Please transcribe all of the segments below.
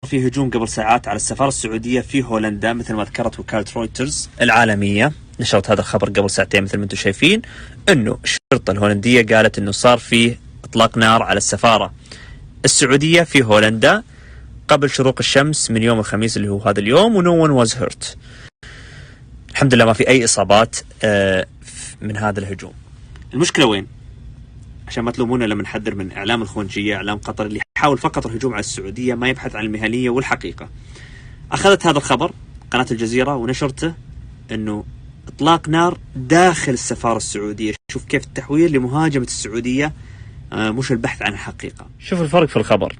في هجوم قبل ساعات على السفارة السعودية في هولندا مثل ما ذكرت وكالة رويترز العالمية، نشرت هذا الخبر قبل ساعتين مثل ما انتم شايفين، انه الشرطة الهولندية قالت انه صار فيه اطلاق نار على السفارة السعودية في هولندا قبل شروق الشمس من يوم الخميس اللي هو هذا اليوم، ونو ون واز هيرت. الحمد لله ما في اي اصابات من هذا الهجوم. المشكلة وين؟ عشان ما تلومونا لما نحذر من اعلام الخونجية، اعلام قطر اللي يحاول فقط الهجوم على السعودية، ما يبحث عن المهنية والحقيقة. اخذت هذا الخبر قناة الجزيرة ونشرته انه اطلاق نار داخل السفارة السعودية. شوف كيف التحويل لمهاجمة السعودية، مش البحث عن الحقيقة. شوف الفرق في الخبر.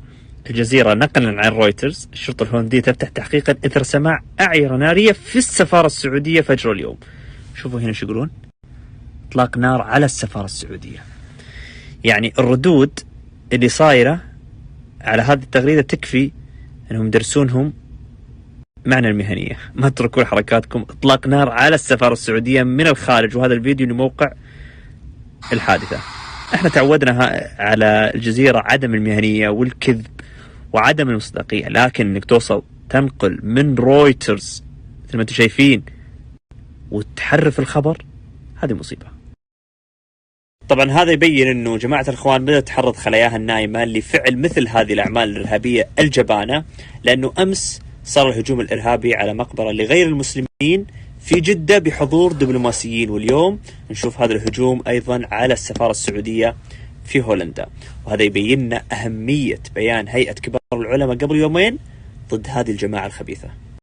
الجزيرة نقلا عن رويترز، الشرطة الهولندية تفتح تحقيقا اثر سماع اعيرة نارية في السفارة السعودية فجر اليوم. شوفوا هنا شو يقولون، اطلاق نار على السفارة السعودية. يعني الردود اللي صايرة على هذه التغريدة تكفي انهم يدرسونهم معنى المهنية. ما تتركون حركاتكم. اطلاق نار على السفارة السعودية من الخارج، وهذا الفيديو لموقع الحادثة. احنا تعودنا على الجزيرة عدم المهنية والكذب وعدم المصداقية، لكن انك توصل تنقل من رويترز مثل ما انتم شايفين وتحرف الخبر، هذه مصيبة. طبعا هذا يبين انه جماعة الاخوان بدأت تحرض خلاياها النايمة لفعل مثل هذه الاعمال الارهابية الجبانة، لانه امس صار الهجوم الارهابي على مقبرة لغير المسلمين في جدة بحضور دبلوماسيين، واليوم نشوف هذا الهجوم ايضا على السفارة السعودية في هولندا. وهذا يبين لنا اهمية بيان هيئة كبار العلماء قبل يومين ضد هذه الجماعة الخبيثة.